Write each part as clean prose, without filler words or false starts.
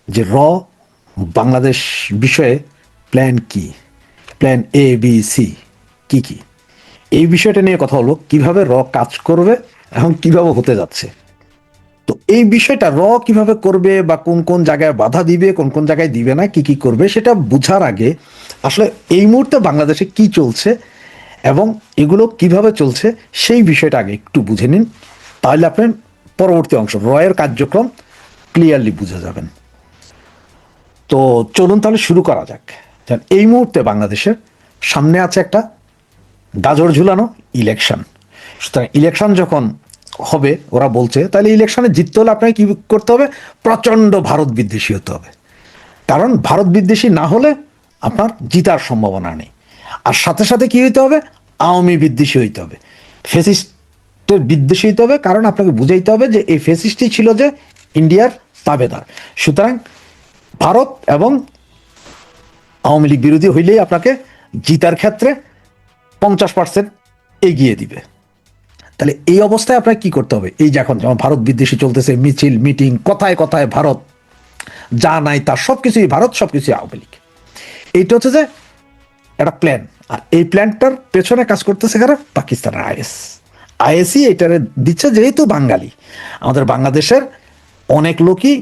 যে বাংলাদেশ বিষয়ে প্ল্যান কি, প্ল্যান ABC কি কি, এই বিষয়টা নিয়ে কথা হলো, কিভাবে কাজ করবে এবং কিভাবে হতে যাচ্ছে। তো এই বিষয়টা কিভাবে করবে বা কোন কোন জায়গায় বাধা দিবে, কোন কোন জায়গায় দিবে না, কি কি করবে, সেটা বুঝার আগে আসলে এই মুহূর্তে বাংলাদেশে কি চলছে এবং এগুলো কিভাবে চলছে সেই বিষয়টা আগে একটু বুঝে নিন। তাহলে আপনার পরবর্তী অংশ এর কার্যক্রম ক্লিয়ারলি বুঝে যাবেন। তো চলুন তাহলে শুরু করা যাক। এই মুহূর্তে বাংলাদেশের সামনে আছে একটা গাজর ঝুলানো ইলেকশন। সুতরাং ইলেকশন যখন হবে, ওরা বলছে, তাহলে ইলেকশনে জিততে হলে আপনাকে কি করতে হবে? প্রচণ্ড ভারত বিদ্বেষী হতে হবে। কারণ ভারত বিদ্বেষী না হলে আপনার জিতার সম্ভাবনা নেই। আর সাথে সাথে কি হইতে হবে? আওয়ামী বিদ্বেষী হইতে হবে, ফেসিস্টের বিদ্বেষী হইতে হবে। কারণ আপনাকে বুঝাইতে হবে যে এই ফেসিস্টই ছিল যে ইন্ডিয়ার তাবেদার। সুতরাং ভারত এবং আওয়ামী লীগ বিরোধী হইলেই আপনাকে জিতার ক্ষেত্রে 50% এগিয়ে দিবে। তাহলে এই অবস্থায় আপনার কি করতে হবে? এই যে এখন যেমন ভারত বিদ্বেষী চলতেছে, মিছিল মিটিং, কথায় কথায় ভারত, যা নাই তার সবকিছুই ভারত, সবকিছুই আওয়ামী লীগ। এইটা হচ্ছে যে একটা প্ল্যান। আর এই প্ল্যানটার পেছনে কাজ করতেছে কারা? পাকিস্তানের আইএসই এটারে দিচ্ছে, যেহেতু বাঙালি, আমাদের বাংলাদেশের অনেক লোকই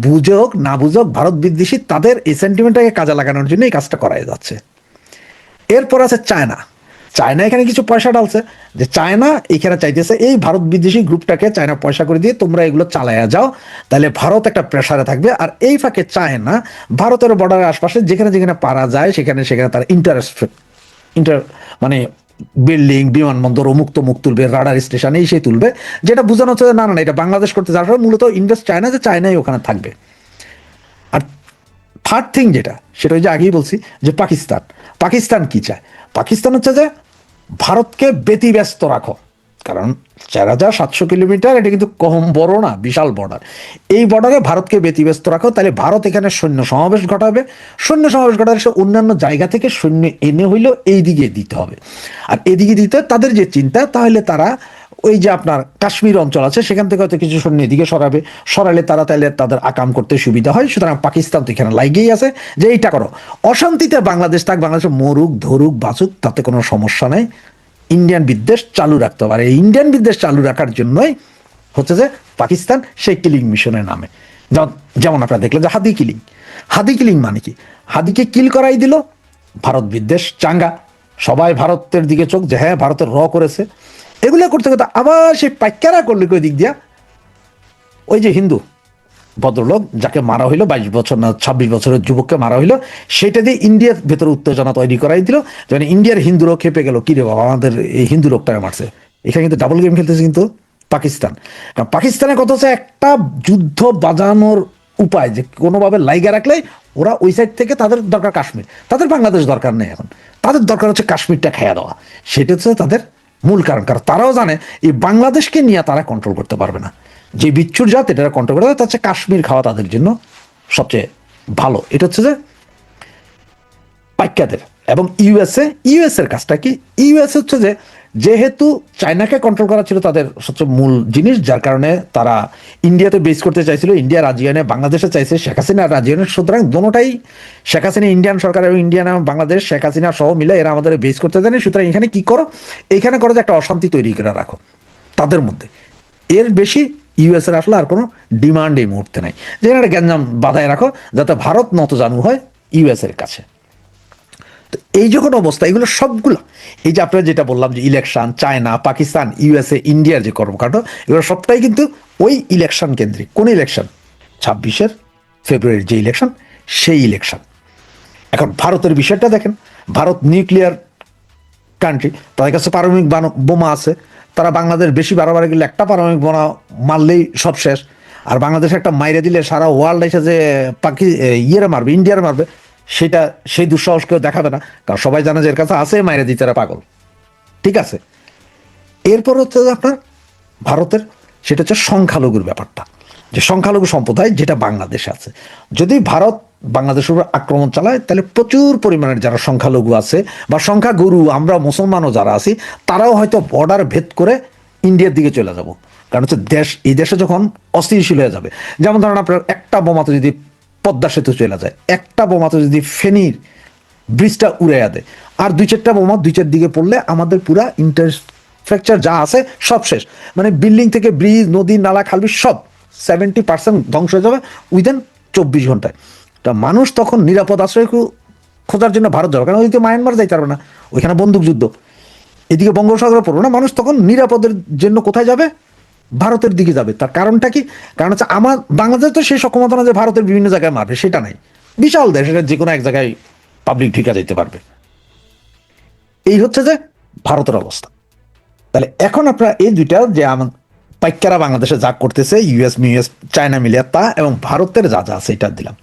বুঝে হোক না বুঝে হোক ভারত বিদ্বেষী, তাদের এই সেন্টিমেন্টটাকে কাজে লাগানোর জন্য এই কাজটা করাই যাচ্ছে। এরপর আছে চায়না। চায়না এখানে কিছু পয়সা ডালছে, যে চায়না এখানে চাইতেছে এই ভারত বিদ্বেষী গ্রুপটাকে চায়না পয়সা করে দিয়ে তোমরা এগুলো চালায়া যাও, তাহলে ভারত একটা প্রেসারে থাকবে। আর এই ফাঁকে চায়না ভারতের বর্ডারের আশপাশে যেখানে যেখানে পারা যায় সেখানে সেখানে তার মানে বিল্ডিং, বিমানবন্দর, অমুক তমুক তুলবে, রাডার স্টেশন এই সেই তুলবে, যেটা বোঝানো হচ্ছে না না এটা বাংলাদেশ করতে যাওয়ার মূলত ইনভেস্ট চায়না, যে চায়নাই ওখানে থাকবে। আর থার্ড থিং যেটা, সেটা ওই যে আগেই বলছি যে পাকিস্তান কি চায়? পাকিস্তান হচ্ছে যে ভারতকে ব্যতিব্যস্ত রাখো। কারণ 4700 কিলোমিটার, এটা কিন্তু কম বড় না, বিশাল বর্ডার। এই বর্ডারে ভারতকে ব্যতিব্যস্ত রাখো, তাহলে ভারত এখানে সৈন্য সমাবেশ ঘটাবে। সৈন্য সমাবেশ ঘটালে সে অন্যান্য জায়গা থেকে সৈন্য এনে হইলেও এই দিকে দিতে হবে। আর এদিকে দিতে তাদের যে চিন্তা, তাহলে তারা ওই যে আপনার কাশ্মীর অঞ্চল আছে সেখান থেকে হয়তো কিছু সৈন্য এদিকে সরালে তারা তাহলে তাদের আকাম করতে সুবিধা হয়। সুতরাং পাকিস্তান তো এখানে লাগেই আছে যে এইটা করো, অশান্তিতে বাংলাদেশ থাক, বাংলাদেশে মরুক ধরুক বাঁচুক, তাতে কোনো সমস্যা নেই, ইন্ডিয়ান বিদ্বেষ চালু রাখতে হবে। আর এই ইন্ডিয়ান বিদ্বেষ চালু রাখার জন্যই হচ্ছে যে পাকিস্তান সেই কিলিং মিশনের নামে, যেমন আপনারা দেখলেন যে হাদি কিলিং মানে কি? হাদিকে কিল করাই দিল, ভারত বিদ্বেষ চাঙ্গা, সবাই ভারতের দিকে চোখ, যে হ্যাঁ ভারতের করেছে। এগুলো করতে করতে আবার সেই পাইকারা করলে ওই দিক দিয়া ওই যে হিন্দু ভদ্রলোক যাকে মারা হইলো, 22 বছর না 26 বছরের যুবককে মারা হইলো, সেটা দিয়ে ইন্ডিয়ার ভেতরে উত্তেজনা তৈরি করাই দিল। যেমন ইন্ডিয়ার হিন্দুরাও খেপে গেল, কি রে বাবা আমাদের এই হিন্দু লোকটাকে মারছে। এখানে কিন্তু ডাবল গেম খেলতেছে কিন্তু পাকিস্তান। কারণ পাকিস্তানের কথা হচ্ছে একটা যুদ্ধ বাজানোর উপায়, যে কোনোভাবে লাইগা রাখলে ওরা ওই সাইড থেকে, তাদের দরকার কাশ্মীর, তাদের বাংলাদেশ দরকার নেই এখন, তাদের দরকার হচ্ছে কাশ্মীরটা খেয়া দেওয়া। সেটা হচ্ছে তাদের মূল কারণ। কারণ তারাও জানে এই বাংলাদেশকে নিয়ে তারা কন্ট্রোল করতে পারবে না, যে বিচ্ছুর জাত এটা কন্ট্রোল করে, তার হচ্ছে কাশ্মীর খাওয়া তাদের জন্য সবচেয়ে ভালো। এটা হচ্ছে যে পাইকাদের। এবং ইউএসের কাজটা কি? ইউএস হচ্ছে যে যেহেতু চায়নাকে কন্ট্রোল করা ছিল তাদের সবচেয়ে মূল জিনিস, যার কারণে তারা ইন্ডিয়াতে বেস করতে চাইছিল, ইন্ডিয়া রাজিয়ানে বাংলাদেশে চাইছে, শেখ হাসিনা রাজিয়ানে। সুতরাং দোনোটাই, শেখ হাসিনা ইন্ডিয়ান সরকার এবং ইন্ডিয়ান এবং বাংলাদেশ, শেখ হাসিনা সহ মিলে এরা আমাদের বেস করতে দেয়নি। সুতরাং এখানে কি করো, এখানে করো যে একটা অশান্তি তৈরি করে রাখো তাদের মধ্যে। এর বেশি ইউএস এর আসলে আর কোনো ডিমান্ড এই মুহূর্তে নাই, যেখানে একটা গ্যাঞ্জাম বাধায় রাখো যাতে ভারত নতজানু হয় ইউএস এর কাছে। তো এই যখন অবস্থা, এগুলো সবগুলো, এই যে আপনারা যেটা বললাম যে ইলেকশন, চায়না, পাকিস্তান, ইউএসএ, ইন্ডিয়ার যে কর্মকাণ্ড, এগুলো সবটাই কিন্তু ওই ইলেকশন কেন্দ্রিক। কোন ইলেকশন? 26 ফেব্রুয়ারির যে ইলেকশন, সেই ইলেকশন। এখন ভারতের বিষয়টা দেখেন, ভারত নিউক্লিয়ার কান্ট্রি, তাদের কাছে পারমাণবিক বোমা আছে। তারা বাংলাদেশ বেশি বাড়াবাড়ি গেলে একটা পারমাণবিক বোমা মারলেই সব শেষ। আর বাংলাদেশ একটা মাইরে দিলে সারা ওয়ার্ল্ড এসে যে ইয়েরা মারবে, ইন্ডিয়ার মারবে, সেটা সেই দুঃসাহস কেউ দেখাবে না। কারণ সবাই জানে যে এর কাছে আছে, মাইরে দিতে পাগল। ঠিক আছে। এরপর হচ্ছে আপনার ভারতের, সেটা হচ্ছে সংখ্যালঘুর ব্যাপারটা, যে সংখ্যালঘু সম্প্রদায় যেটা বাংলাদেশে আছে। যদি ভারত বাংলাদেশের উপর আক্রমণ চালায়, তাহলে প্রচুর পরিমাণের যারা সংখ্যালঘু আছে বা সংখ্যাগুরু আমরা মুসলমানও যারা আছি, তারাও হয়তো বর্ডার ভেদ করে ইন্ডিয়ার দিকে চলে যাব। কারণ হচ্ছে এই দেশে যখন অস্থিতিশীল হয়ে যাবে, যেমন ধরেন আপনার একটা বোমাতে যদি পদ্মা সেতু চলে যায়, একটা বোমা তো যদি ফেনীর ব্রিজটা উড়াইয়া দেয়, আর দুই চারটা বোমা দুই চার দিকে পড়লে আমাদের পুরা ইনফ্রাস্ট্রাকচার যা আছে সব শেষ। মানে বিল্ডিং থেকে ব্রিজ, নদী, নালা, খালবি সব 70% ধ্বংস হয়ে যাবে উইদিন 24 ঘন্টায়। তা মানুষ তখন নিরাপদ আশ্রয় খোঁজার জন্য ভারত যাবে, কারণ ওইদিকে মায়ানমার যাইতে পারবে না, ওইখানে বন্দুক যুদ্ধ, এদিকে বঙ্গোপসাগরে পড়বে না, মানুষ তখন নিরাপদের জন্য কোথায় যাবে? ভারতের দিকে যাবে। তার কারণটা কি? কারণ হচ্ছে আমার বাংলাদেশ তো সেই সক্ষমতা না যে ভারতের বিভিন্ন জায়গায় মারবে, সেটা নাই, বিশাল দেশ, এটা যে কোনো এক জায়গায় পাবলিক ঢুকে যেতে পারবে। এই হচ্ছে যে ভারতের অবস্থা। তাহলে এখন আপনারা এই দুইটা যে পাইকারা বাংলাদেশে যা করতেছে, ইউএস চায়না মিলিয়ে তা, এবং ভারতের যা যা আছে এটা দিলাম।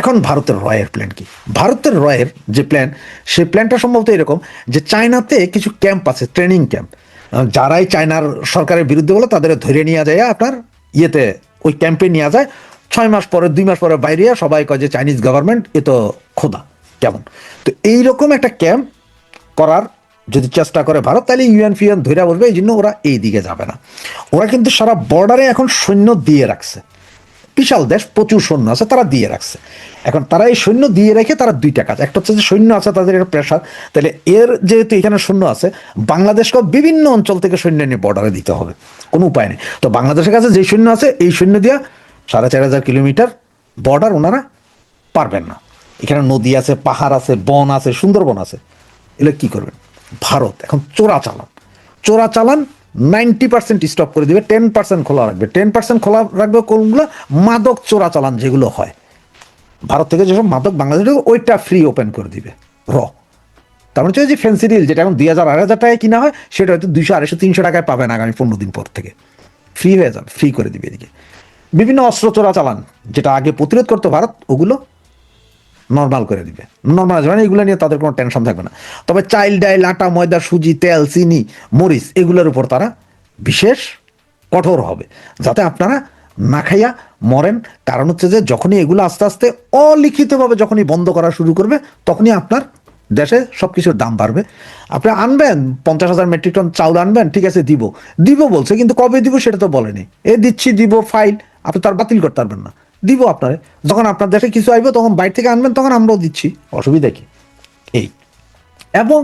এখন ভারতের রয়ের প্ল্যান কি? ভারতের রয়ের যে প্ল্যান, সেই প্ল্যানটা সম্ভবত এরকম যে চায়নাতে কিছু ক্যাম্প আছে, ট্রেনিং ক্যাম্প, যারাই চায়নার সরকারের বিরুদ্ধে বলে তাদের ধরে নিয়ে যায় আপনার ইয়েতে, ওই ক্যাম্পে নিয়ে যায়, 6 মাস পরে 2 মাস পরে বাইরে সবাই কয় যে চাইনিজ গভর্নমেন্ট এ তো খোদা কেমন। তো এইরকম একটা ক্যাম্প করার যদি চেষ্টা করে ভারত, তাহলে ইউএন ধরে বলবে, এই জন্য ওরা এই দিকে যাবে না। ওরা কিন্তু সারা বর্ডারে এখন সৈন্য দিয়ে রাখছে, বিশাল দেশ, প্রচুর সৈন্য আছে, তারা দিয়ে রাখছে। এখন তারা এই সৈন্য দিয়ে রেখে তারা দুইটা কাজ, একটা হচ্ছে যে সৈন্য আছে তাদের একটা প্রেশার, তাহলে এর যেহেতু এখানে সৈন্য আছে, বাংলাদেশকে বিভিন্ন অঞ্চল থেকে সৈন্য নিয়ে বর্ডারে দিতে হবে, কোনো উপায় নেই। তো বাংলাদেশের কাছে যে সৈন্য আছে, এই সৈন্য দিয়া 4500 কিলোমিটার বর্ডার ওনারা পারবেন না। এখানে নদী আছে, পাহাড় আছে, বন আছে, সুন্দরবন আছে, এগুলো কি করবেন? ভারত এখন চোরাচালান 90% স্টপ করে দিবে, 10% খোলা রাখবে। 10% খোলা রাখবে কোনগুলো? মাদক চোরাচালান যেগুলো হয় ভারত থেকে, যেসব মাদক বাংলাদেশে, ওইটা ফ্রি ওপেন করে দিবে র। তার মানে হচ্ছে যে ফেন্সিডিল যেটা এখন 2000-2500 টাকায় কিনা হয়, সেটা হয়তো 200-250-300 টাকায় পাবেন আগামী 15 দিন পর থেকে, ফ্রি হয়ে যাবে, ফ্রি করে দিবে। এদিকে বিভিন্ন অস্ত্র চোরাচালান যেটা আগে প্রতিরোধ করতো ভারত, ওগুলো নর্মাল করে দিবে, নর্মাল মানে এগুলো নিয়ে তাদের কোনো টেনশন থাকবে না। তবে চাইল, ডাইল, আটা, ময়দা, সুজি, তেল, চিনি, মরিচ, এগুলোর উপর তারা বিশেষ কঠোর হবে, যাতে আপনারা না খাইয়া মরেন। কারণ হচ্ছে যে যখনই এগুলো আস্তে আস্তে অলিখিতভাবে যখনই বন্ধ করা শুরু করবে, তখনই আপনার দেশে সব কিছুর দাম বাড়বে। আপনি আনবেন 50,000 মেট্রিক টন চাউল আনবেন, ঠিক আছে, দিব বলছে, কিন্তু কবে দিব সেটা তো বলেনি। দিচ্ছি, দিব, ফাইল, আপনি তার বাতিল করতে পারবেন না, দিব আপনারে। যখন আপনার দেশে কিছু আইবে তখন বাইরে থেকে আনবেন, তখন আমরাও দিচ্ছি, অসুবিধা কি? এই এবং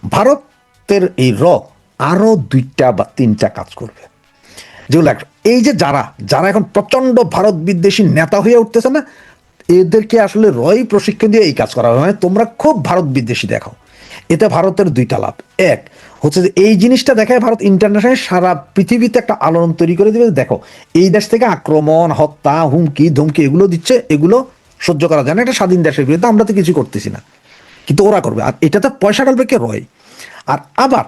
ভারতের এই আরো 2টা বা 3টা কাজ করবে, যেগুলো এই যে যারা এখন প্রচন্ড ভারত বিদ্বেষী নেতা হয়ে উঠতেছে না, এদেরকে আসলে প্রশিক্ষণ দিয়ে এই কাজ করা হবে। মানে তোমরা খুব ভারত বিদ্বেষী দেখাও, এতে ভারতের 2টা লাভ। এক হচ্ছে যে এই জিনিসটা দেখায় ভারত ইন্টারন্যাশনাল সারা পৃথিবীতে একটা আলোড়ন তৈরি করে দেবে, দেখো এই দেশ থেকে আক্রমণ, হত্যা, হুমকি ধমকি এগুলো দিচ্ছে, এগুলো সহ্য করা যায় না, এটা স্বাধীন দেশের বিরুদ্ধে, আমরা তো কিছু করতেছি না, কিন্তু ওরা করবে। আর এটাতে পয়সা ডালবে কে? আর আবার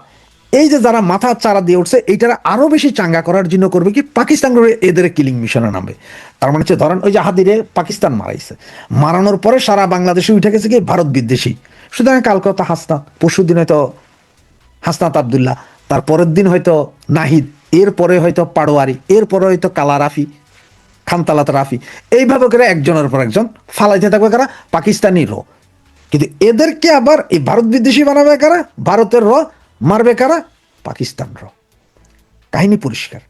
এই যে যারা মাথা চারা দিয়ে উঠছে, এইটারা আরো বেশি চাঙ্গা করার জন্য করবে কি? পাকিস্তান এদের কিলিং মিশনে নামবে। তার মানে হচ্ছে ধরেন ওই যে হাদিরে পাকিস্তান মারাইছে, মারানোর পরে সারা বাংলাদেশে উঠে গেছে কি? ভারত বিদ্বেষী। সুতরাং কালকে হয়তো হাসনাত, পরশু দিন হয়তো হাসনাত আবদুল্লাহ, তারপরের দিন হয়তো নাহিদ, এরপরে হয়তো পাড়োয়ারি, এরপরে হয়তো কালা রাফি, খানতালাত রাফি, এইভাবে করে একজনের পর একজন ফালাইতে থাকবে কারা? পাকিস্তানি কিন্তু এদেরকে আবার এই ভারত বিদ্বেষী বানাবে কারা? ভারতের মারবে কারা? পাকিস্তান কাহিনী পরিষ্কার।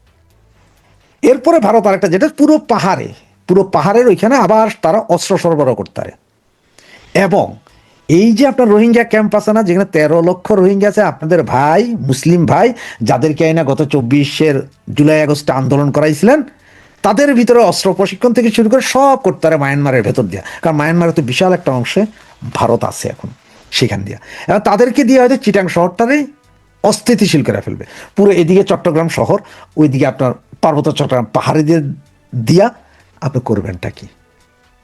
এরপরে ভারত আরেকটা, যেটা পুরো পাহাড়ের ওইখানে আবার তারা অস্ত্র সরবরাহ করতে পারে। এবং এই যে আপনার রোহিঙ্গা ক্যাম্প আছে না, যেখানে 13 লক্ষ রোহিঙ্গা আছে, আপনাদের ভাই, মুসলিম ভাই, যাদেরকে আইনা গত 24 জুলাই আগস্টে আন্দোলন করাইছিলেন, তাদের ভিতরে অস্ত্র প্রশিক্ষণ থেকে শুরু করে সব করতে পারে মায়ানমারের ভেতর দিয়া। কারণ মায়ানমারের তো বিশাল একটা অংশে ভারত আছে এখন, সেখান দিয়া এবার তাদেরকে দিয়ে হয়তো চিটাং শহরটারে অস্থিতিশীল করে ফেলবে। পুরো এদিকে চট্টগ্রাম শহর, ওইদিকে আপনার পার্বত্য চট্টগ্রাম পাহাড়ে দিয়া আপনি করবেনটা কি?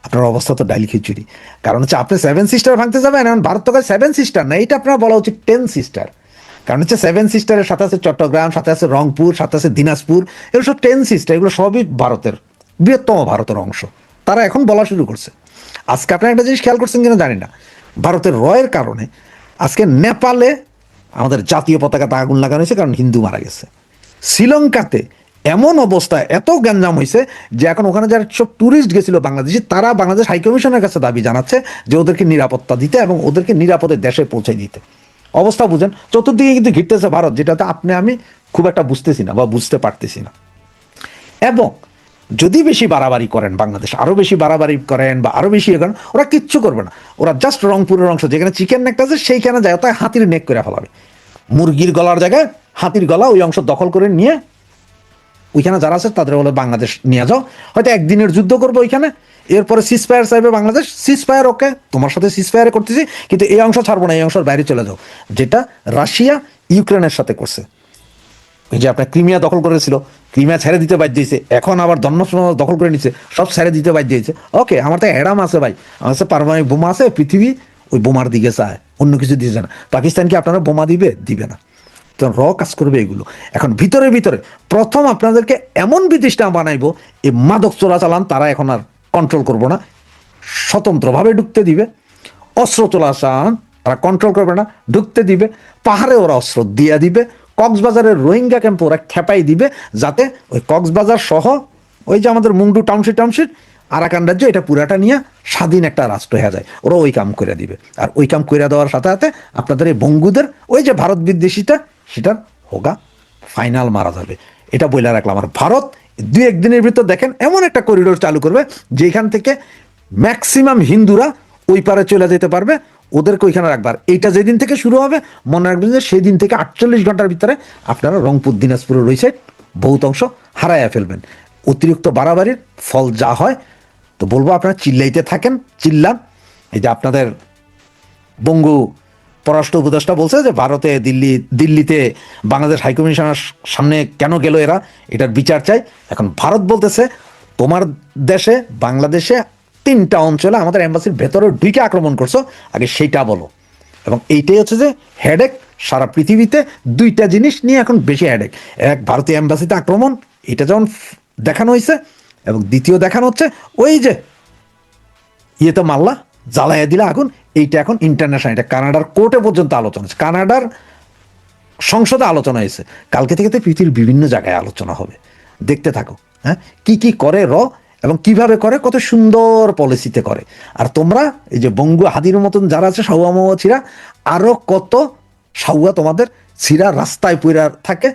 আপনার অবস্থা তো ডাইল খিচুড়ি। কারণ হচ্ছে আপনি 7 সিস্টার ভাঙতে যাবেন, এখন ভারত তো 7 সিস্টার না, এটা আপনার বলা উচিত 10 সিস্টার। কারণ হচ্ছে 7 সিস্টারের সাথে আছে চট্টগ্রাম, সাথে আছে রংপুর, সাথে আছে দিনাজপুর, এগুলো সব 10 সিস্টার, এগুলো সবই ভারতের বৃহত্তম ভারতের অংশ। তারা এখন বলা শুরু করছে। আজকে আপনার একটা জিনিস খেয়াল করছেন কিনা জানি না, ভারতের কারণে আজকে নেপালে আমাদের জাতীয় পতাকাতে আগুন লাগানো হয়েছে, কারণ হিন্দু মারা গেছে। শ্রীলঙ্কাতে এমন অবস্থা, এত গ্যাঞ্জাম হয়েছে যে এখন ওখানে যারা সব ট্যুরিস্ট গেছিল বাংলাদেশি, তারা বাংলাদেশ হাইকমিশনের কাছে দাবি জানাচ্ছে যে ওদেরকে নিরাপত্তা দিতে এবং ওদেরকে নিরাপদে দেশে পৌঁছে দিতে। অবস্থা বুঝেন, চতুর্দিকে কিন্তু ঘিরতেছে ভারত, যেটাতে আপনি আমি খুব একটা বুঝতেছি না বা বুঝতে পারতেছি না। এবং যদি বেশি বাড়াবাড়ি করেন, বাংলাদেশ আরো বেশি বাড়াবাড়ি করেন বা আরো বেশি করেন, ওরা কিচ্ছু করবে না। ওরা জাস্ট রংপুরের অংশ যেখানে চিকেন নেক আছে সেইখানে যায়, তাই হাতির নেক করে ফেলাবে। মুরগির গলার জায়গায় হাতির গলা, ওই অংশ দখল করে নিয়ে ওইখানে যারা আছে তাদের বলে বাংলাদেশ নিয়ে যাও, হয়তো একদিনের যুদ্ধ করবে ওইখানে, এরপরে সিজফায়ার চাইবে বাংলাদেশ, সিজফায়ার ওকে তোমার সাথে সিজফায়ার করতেছি, কিন্তু এই অংশ ছাড়বো না, এই অংশের বাইরে চলে যাও, যেটা রাশিয়া ইউক্রেনের সাথে করছে। ওই যে আপনার ক্রিমিয়া দখল করেছিল, ক্রিমিয়া ছেড়ে দিতে বাধ্য হয়েছে, এখন আবার দন্নস্ব দখল করে নিচ্ছে, সব ছেড়ে দিতে বাধ্য হয়েছে। ওকে, আমার তো অ্যাডাম আছে ভাই, আমার কাছে পারমাণবিক বোমা আছে, পৃথিবী ওই বোমার দিকে চায়, অন্য কিছু দিতে না। পাকিস্তানকে আপনারা বোমা দিবে না। তো কাজ করবে এগুলো। এখন ভিতরে ভিতরে প্রথম আপনাদেরকে এমন বিদেশটা বানাইবো, এই মাদক চোরাচালান তারা এখন আর কন্ট্রোল করবো না, স্বতন্ত্রভাবে ঢুকতে দিবে। অস্ত্র চোরাচালান তারা কন্ট্রোল করবে না, ঢুকতে দিবে। পাহাড়ে ওরা অস্ত্র দিয়ে দিবে। কক্সবাজারের রোহিঙ্গা ক্যাম্পে ওরা খেপাই দিবে, যাতে ওই কক্সবাজার সহ ওই যে আমাদের মুংডু টাউনশিপ আরাকান রাজ্য, এটা পুরাটা নিয়ে স্বাধীন একটা রাষ্ট্র হয়ে যায়। ওরা ওই কাম করে দিবে। আর ওই কাম করে দেওয়ার সাথে সাথে আপনাদের এই বঙ্গুদের ওই যে ভারত বিদ্বেষীটা, সেটার হোগা ফাইনাল মারা যাবে। এটা বলে রাখলাম। আর ভারত 2-1 দিনের ভিতর দেখেন এমন একটা করিডোর চালু করবে যেখান থেকে ম্যাক্সিমাম হিন্দুরা ওই পারে চলে যেতে পারবে, ওদেরকে ওইখানে রাখবার। এইটা যেদিন থেকে শুরু হবে মনে রাখবেন যে সেই দিন থেকে 48 ঘন্টার ভিতরে আপনারা রংপুর দিনাজপুরের ওই সাইড বহুত অংশ হারাইয়া ফেলবেন। অতিরিক্ত বাড়াবাড়ির ফল যা হয়, তো বলবো আপনারা চিল্লাইতে থাকেন, চিল্লান। এই যে আপনাদের বঙ্গু পররাষ্ট্র উপদেষ্টা বলছে যে ভারতে দিল্লিতে বাংলাদেশ হাইকমিশনের সামনে কেন গেল এরা, এটার বিচার চাই। এখন ভারত বলতেছে তোমার দেশে বাংলাদেশে 3টা অঞ্চলে আমাদের এম্বাসির ভেতরে ঢুকে আক্রমণ করছো, আগে সেইটা বলো। এবং এইটাই হচ্ছে যে হেডেক, সারা পৃথিবীতে 2টা জিনিস নিয়ে এখন বেশি হেডেক। এক, ভারতীয় এম্বাসিতে আক্রমণ, এটা যেমন দেখানো হয়েছে, এবং দ্বিতীয় দেখানো হচ্ছে ওই যে ইয়েতে মাল্লা জ্বালাইয়া দিলে আগুন, এইটা এখন ইন্টারন্যাশনাল, এটা কানাডার কোর্টে পর্যন্ত আলোচনা হচ্ছে, কানাডার সংসদে আলোচনা হয়েছে। কালকে থেকে তো পৃথিবীর বিভিন্ন জায়গায় আলোচনা হবে, দেখতে থাকো। হ্যাঁ, কি করে এবং কিভাবে করে, কত সুন্দর পলিসিতে করে। আর তোমরা এই যে বঙ্গু হাদির মতন যারা আছে, সাউয়া মাওয়া ছিরা, আরো কত সাউয়া তোমাদের ছিরা রাস্তায় পইরা থাকে।